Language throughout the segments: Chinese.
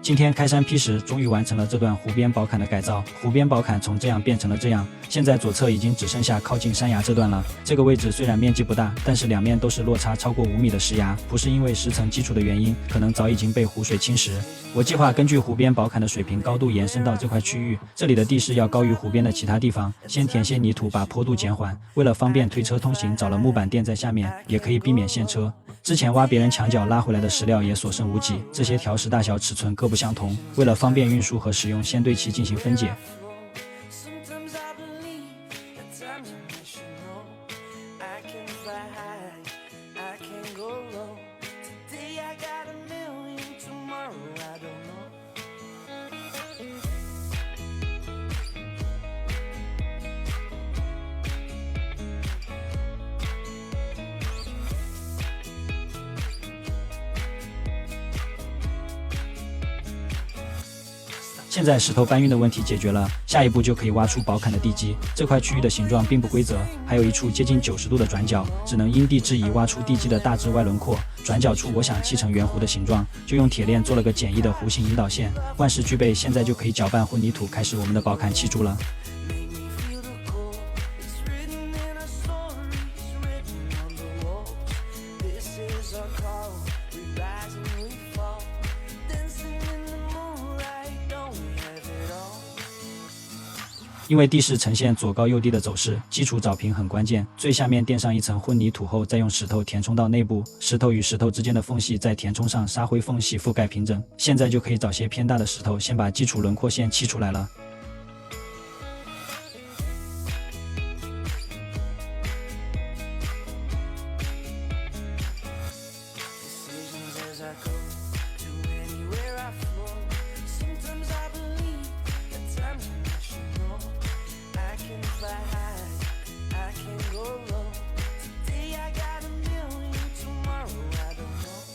今天开山劈石，终于完成了这段湖边宝坎的改造。湖边宝坎从这样变成了这样，现在左侧已经只剩下靠近山崖这段了。这个位置虽然面积不大，但是两面都是落差超过5米的石崖，不是因为石层基础的原因，可能早已经被湖水侵蚀。我计划根据湖边宝坎的水平高度延伸到这块区域，这里的地势要高于湖边的其他地方，先填些泥土把坡度减缓。为了方便推车通行，找了木板垫在下面，也可以避免陷车。之前挖别人墙角拉回来的石料也所剩无几，这些条石大小尺寸各不相同，为了方便运输和使用，先对其进行分解。现在石头搬运的问题解决了，下一步就可以挖出宝坎的地基。这块区域的形状并不规则，还有一处接近90度的转角，只能因地制宜挖出地基的大致外轮廓。转角处我想砌成圆弧的形状，就用铁链做了个简易的弧形引导线。万事俱备，现在就可以搅拌混凝土，开始我们的宝坎砌筑了。因为地势呈现左高右低的走势，基础找平很关键。最下面垫上一层混凝土后，再用石头填充到内部，石头与石头之间的缝隙在填充上沙灰缝隙覆盖平整。现在就可以找些偏大的石头，先把基础轮廓线砌出来了。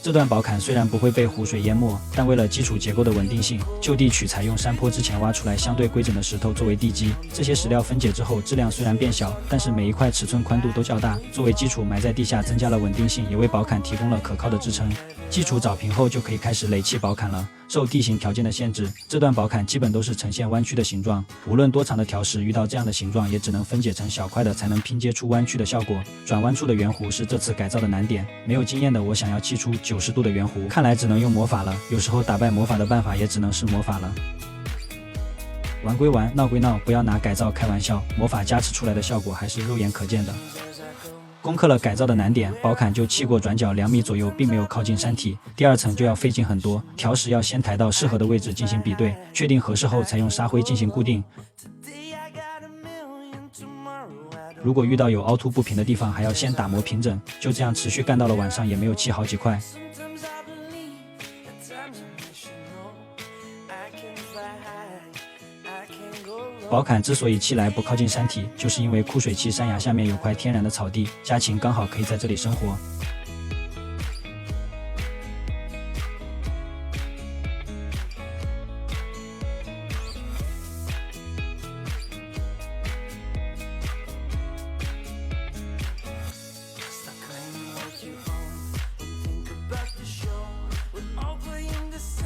这段宝坎虽然不会被湖水淹没，但为了基础结构的稳定性，就地取材用山坡之前挖出来相对规整的石头作为地基。这些石料分解之后，质量虽然变小，但是每一块尺寸宽度都较大，作为基础埋在地下，增加了稳定性，也为宝坎提供了可靠的支撑。基础找平后，就可以开始垒砌宝坎了。受地形条件的限制，这段宝坎基本都是呈现弯曲的形状，无论多长的条石遇到这样的形状，也只能分解成小块的，才能拼接出弯曲的效果。转弯处的圆弧是这次改造的难点，没有经验的我想要砌出90度的圆弧，看来只能用魔法了。有时候打败魔法的办法也只能是魔法了。玩归玩，闹归闹，不要拿改造开玩笑，魔法加持出来的效果还是肉眼可见的。攻克了改造的难点，宝坎就砌过转角2米左右，并没有靠近山体。第二层就要费劲很多，条石要先抬到适合的位置进行比对，确定合适后才用沙灰进行固定。如果遇到有凹凸不平的地方，还要先打磨平整。就这样持续干到了晚上，也没有砌好几块。宝坎之所以砌来不靠近山体，就是因为枯水期山崖下面有块天然的草地，家禽刚好可以在这里生活。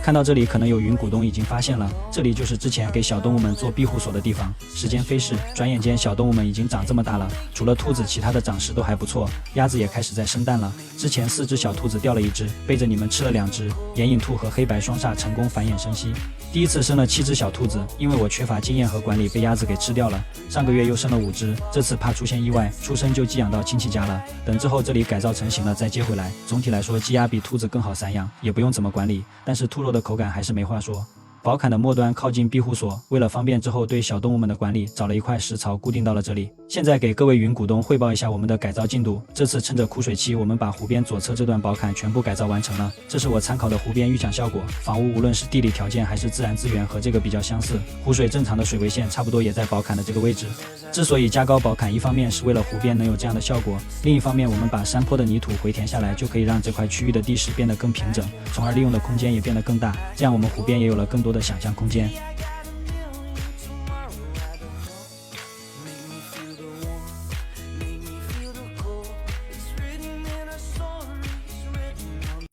看到这里，可能有云股东已经发现了，这里就是之前给小动物们做庇护所的地方。时间飞逝，转眼间小动物们已经长这么大了，除了兔子，其他的长势都还不错，鸭子也开始在生蛋了。之前4只小兔子掉了1只，背着你们吃了2只，眼影兔和黑白双煞成功繁衍生息。第一次生了7只小兔子，因为我缺乏经验和管理，被鸭子给吃掉了。上个月又生了5只，这次怕出现意外，出生就寄养到亲戚家了。等之后这里改造成型了再接回来。总体来说，鸡鸭比兔子更好散养，也不用怎么管理，但是兔肉的口感还是没话说。宝坎的末端靠近庇护所，为了方便之后对小动物们的管理，找了一块石槽固定到了这里。现在给各位云股东汇报一下我们的改造进度。这次趁着枯水期，我们把湖边左侧这段宝坎全部改造完成了。这是我参考的湖边预想效果，房屋无论是地理条件还是自然资源和这个比较相似，湖水正常的水位线差不多也在宝坎的这个位置。之所以加高宝坎，一方面是为了湖边能有这样的效果，另一方面我们把山坡的泥土回填下来，就可以让这块区域的地势变得更平整，从而利用的空间也变得更大，这样我们湖边也有了更多的想象空间。